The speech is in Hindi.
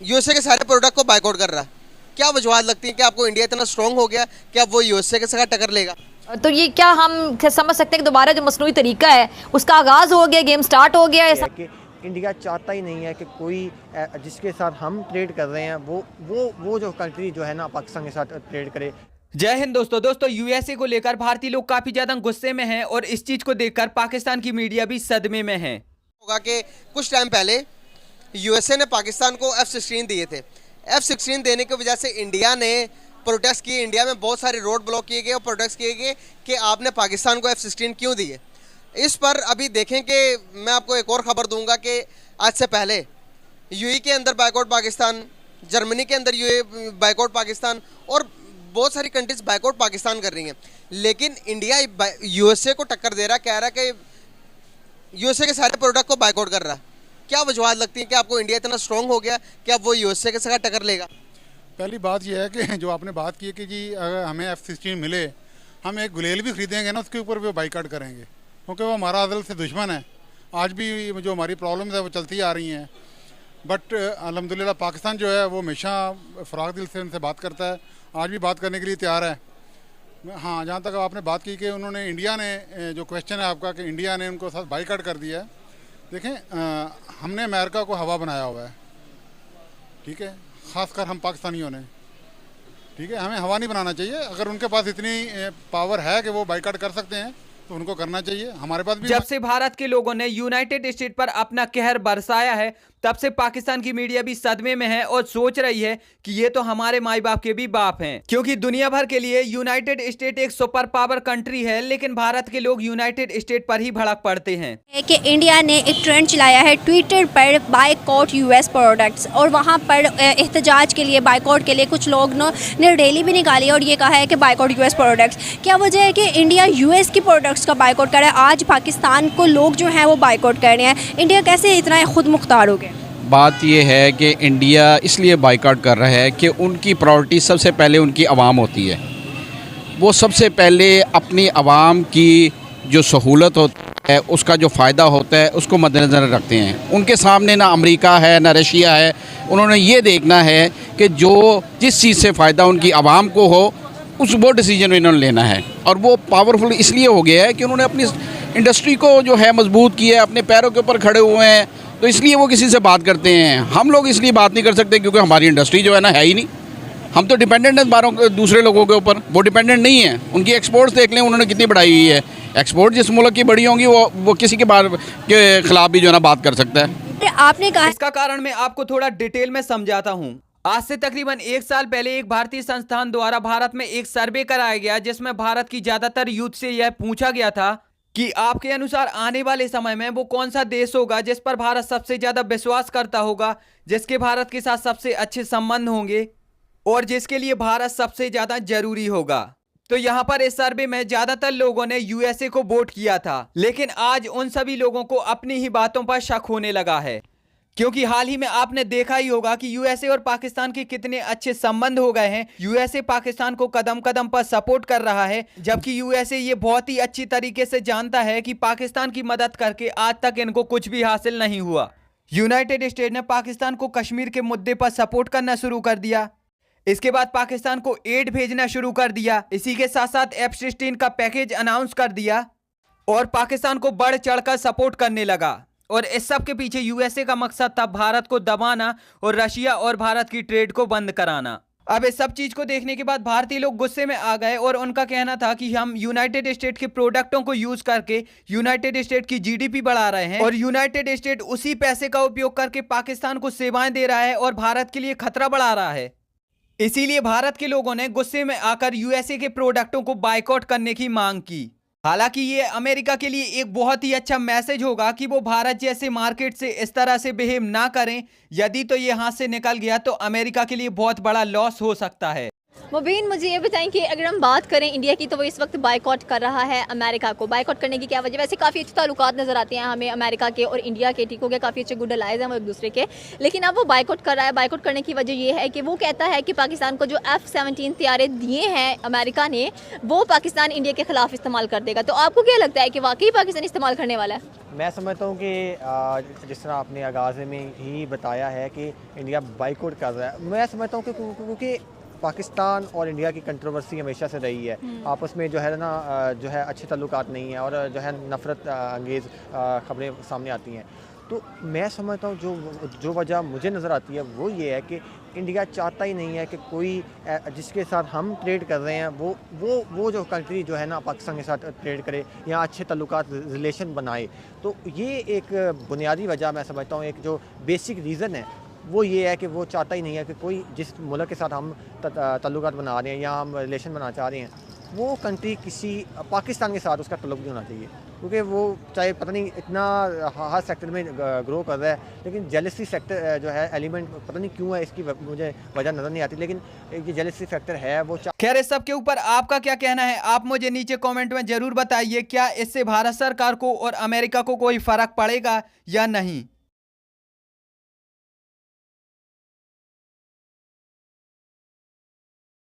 यूएसए के सारे प्रोडक्ट को बायकॉट कर रहा है। क्या वजूहत लगती है कि आपको इंडिया इतना स्ट्रांग हो गया कि अब वो यूएसए के साथ टक्कर लेगा? तो ये क्या हम समझ सकते हैं कि दोबारा जो मसनूई तरीका है उसका आगाज हो गया, गेम स्टार्ट हो गया ऐसा? कि इंडिया चाहता ही नहीं है कि कोई जिसके साथ हम ट्रेड कर रहे हैं वो जो कंट्री जो है ना पाकिस्तान के साथ ट्रेड करे। जय हिंद दोस्तों यूएसए को लेकर भारतीय लोग काफी ज्यादा गुस्से में हैं और इस चीज को देखकर पाकिस्तान की मीडिया भी सदमे में है। होगा कि कुछ टाइम पहले यूएसए ने पाकिस्तान को F-16 दिए थे। F-16 देने की वजह से इंडिया ने प्रोटेस्ट किए, इंडिया में बहुत सारे रोड ब्लॉक किए गए और प्रोटेस्ट किए गए कि आपने पाकिस्तान को F-16 क्यों दिए। इस पर अभी देखें कि मैं आपको एक और ख़बर दूंगा कि आज से पहले यूएई के अंदर बायकॉट पाकिस्तान, जर्मनी के अंदर यूएई बायकॉट पाकिस्तान और बहुत सारी कंट्रीज बायकॉट पाकिस्तान कर रही हैं, लेकिन इंडिया यूएसए को टक्कर दे रहा है, कह रहा है कि यूएसए के सारे प्रोडक्ट को बायकॉट कर रहा है। क्या वजूहत लगती है कि आपको इंडिया इतना स्ट्रांग हो गया कि अब वो यूएसए के साथ टक्कर लेगा? पहली बात यह है कि जो आपने बात की है कि जी अगर हमें F-16 मिले, हम एक गुलेल भी खरीदेंगे ना उसके ऊपर भी वो बाइकआउट करेंगे, क्योंकि वो हमारा अदल से दुश्मन है। आज भी जो हमारी प्रॉब्लम्स है वो चलती आ रही हैं, बट अल्हम्दुलिल्लाह पाकिस्तान जो है वो हमेशा फ़राग दिल से उनसे बात करता है, आज भी बात करने के लिए तैयार है। हाँ, जहाँ तक आपने बात की कि उन्होंने इंडिया ने, जो क्वेश्चन है आपका कि इंडिया ने उनको साथ बाइकआउट कर दिया है, देखें हमने अमेरिका को हवा बनाया हुआ है, ठीक है, ख़ासकर हम पाकिस्तानियों ने, ठीक है, हमें हवा नहीं बनाना चाहिए। अगर उनके पास इतनी पावर है कि वो बाइकआउट कर सकते हैं तो उनको करना चाहिए, हमारे पास भी। जब से भारत के लोगों ने यूनाइटेड स्टेट पर अपना कहर बरसाया है तब से पाकिस्तान की मीडिया भी सदमे में है और सोच रही है कि ये तो हमारे माई बाप के भी बाप हैं, क्योंकि दुनिया भर के लिए यूनाइटेड स्टेट एक सुपर पावर कंट्री है, लेकिन भारत के लोग यूनाइटेड स्टेट पर ही भड़क पड़ते हैं। कि इंडिया ने एक ट्रेंड चलाया है ट्विटर पर बायकॉट यूएस प्रोडक्ट्स, और वहाँ पर एहतजाज के लिए, बायकॉट के लिए कुछ लोग ने रैली भी निकाली और ये कहा है कि बायकॉट यूएस प्रोडक्ट्स। क्या वजह है कि इंडिया यूएस की प्रोडक्ट्स का बायकॉट कर रहा है? आज पाकिस्तान को लोग जो हैं वो बायकॉट कर रहे हैं, इंडिया कैसे इतना खुद मुख्तार हो गया? बात यह है कि इंडिया इसलिए बाइकआउट कर रहा है कि उनकी प्रायोरिटी सबसे पहले उनकी आवाम होती है। वो सबसे पहले अपनी आवाम की जो सहूलत होती है, उसका जो फ़ायदा होता है, उसको मद्देनज़र रखते हैं। उनके सामने ना अमेरिका है ना रशिया है, उन्होंने ये देखना है कि जो जिस चीज़ से फ़ायदा उनकी आवाम को हो वो डिसीजन इन्होंने लेना है। और वो पावरफुल इसलिए हो गया है कि उन्होंने अपनी इंडस्ट्री को जो है मजबूत किया है, अपने पैरों के ऊपर खड़े हुए हैं, तो इसलिए वो किसी से बात करते हैं। हम लोग इसलिए बात नहीं कर सकते क्योंकि हमारी इंडस्ट्री जो है ना है ही नहीं, हम तो डिपेंडेंट हैं दूसरे लोगों के ऊपर, वो डिपेंडेंट नहीं है। उनकी एक्सपोर्ट्स देख लें उन्होंने कितनी बढ़ाई हुई है, एक्सपोर्ट जिस मुल्क की बड़ी होंगी वो किसी के खिलाफ भी जो है ना बात कर सकता है। आपने कहा इसका कारण मैं आपको थोड़ा डिटेल में समझाता हूँ। आज से तकरीबन 1 साल पहले एक भारतीय संस्थान द्वारा भारत में एक सर्वे कराया गया, जिसमें भारत की ज्यादातर यूथ से यह पूछा गया था कि आपके अनुसार आने वाले समय में वो कौन सा देश होगा जिस पर भारत सबसे ज्यादा विश्वास करता होगा, जिसके भारत के साथ सबसे अच्छे संबंध होंगे और जिसके लिए भारत सबसे ज्यादा जरूरी होगा। तो यहाँ पर इस सर्वे में ज्यादातर लोगों ने यूएसए को वोट किया था, लेकिन आज उन सभी लोगों को अपनी ही बातों पर शक होने लगा है, क्योंकि हाल ही में आपने देखा ही होगा कि यूएसए और पाकिस्तान के कितने अच्छे संबंध हो गए हैं। यूएसए पाकिस्तान को कदम कदम पर सपोर्ट कर रहा है, जबकि यूएसए ये बहुत ही अच्छी तरीके से जानता है कि पाकिस्तान की मदद करके आज तक इनको कुछ भी हासिल नहीं हुआ। यूनाइटेड स्टेट ने पाकिस्तान को कश्मीर के मुद्दे पर सपोर्ट करना शुरू कर दिया, इसके बाद पाकिस्तान को एड भेजना शुरू कर दिया, इसी के साथ साथ F-16 का पैकेज अनाउंस कर दिया और पाकिस्तान को बढ़ चढ़कर सपोर्ट करने लगा। और इस सब के पीछे यूएसए का मकसद था भारत को दबाना और रशिया और भारत की ट्रेड को बंद कराना। अब इस सब चीज को देखने के बाद भारतीय लोग गुस्से में आ गए और उनका कहना था कि हम यूनाइटेड स्टेट के प्रोडक्टों को यूज करके यूनाइटेड स्टेट की जीडीपी बढ़ा रहे हैं और यूनाइटेड स्टेट उसी पैसे का उपयोग करके पाकिस्तान को सेवाएं दे रहा है और भारत के लिए खतरा बढ़ा रहा है। इसीलिए भारत के लोगों ने गुस्से में आकर यूएसए के प्रोडक्टों को बायकॉट करने की मांग की। हालांकि ये अमेरिका के लिए एक बहुत ही अच्छा मैसेज होगा कि वो भारत जैसे मार्केट से इस तरह से बिहेव ना करें। यदि तो ये हाथ से निकल गया तो अमेरिका के लिए बहुत बड़ा लॉस हो सकता है। मुबीन, मुझे ये बताएं कि अगर हम बात करें इंडिया की, तो वो इस वक्त बायकॉट कर रहा है अमेरिका को। बायकॉट करने की क्या वजह? वैसे काफ़ी अच्छे ताल्लुकात नज़र आते हैं हमें अमेरिका के और इंडिया के, ठीक हो गया, काफ़ी अच्छे गुड अलाइज हैं वो एक दूसरे के, लेकिन अब वो बायकॉट कर रहा है। बायकॉट करने की वजह ये है कि वो कहता है कि पाकिस्तान को जो F-17 तैयारे दिए हैं अमेरिका ने, वो पाकिस्तान इंडिया के ख़िलाफ़ इस्तेमाल कर देगा। तो आपको क्या लगता है कि वाकई पाकिस्तान इस्तेमाल करने वाला है? मैं समझता हूँ कि जिस तरह आपने आगाज़ में ही बताया है कि इंडिया बाइकआउट कर रहा है, मैं समझता हूँ कि क्योंकि पाकिस्तान और इंडिया की कंट्रोवर्सी हमेशा से रही है। आपस में जो है ना जो है अच्छे ताल्लुकात नहीं है और जो है नफ़रत अंगेज़ ख़बरें सामने आती हैं। तो मैं समझता हूँ जो वजह मुझे नज़र आती है वो ये है कि इंडिया चाहता ही नहीं है कि कोई जिसके साथ हम ट्रेड कर रहे हैं वो जो कंट्री जो है ना पाकिस्तान के साथ ट्रेड करे या अच्छे ताल्लुकात रिलेशन बनाए। तो ये एक बुनियादी वजह मैं समझता हूँ, एक जो बेसिक रीज़न है वो ये है कि वो चाहता ही नहीं है कि कोई जिस मुल्क के साथ हम ताल्लुकात बना रहे हैं या हम रिलेशन बनाना चाह रहे हैं, वो कंट्री किसी पाकिस्तान के साथ उसका ताल्लुक नहीं होना चाहिए, क्योंकि वो चाहे पता नहीं इतना हर सेक्टर में ग्रो कर रहा है, लेकिन जेलसी फैक्टर जो है एलिमेंट पता नहीं क्यों है, इसकी मुझे वजह नज़र नहीं आती, लेकिन ये जेलसी फैक्टर है वो। खैर, इस सब के ऊपर आपका क्या कहना है, आप मुझे नीचे कमेंट में जरूर बताइए। क्या इससे भारत सरकार को और अमेरिका को कोई फर्क पड़ेगा या नहीं?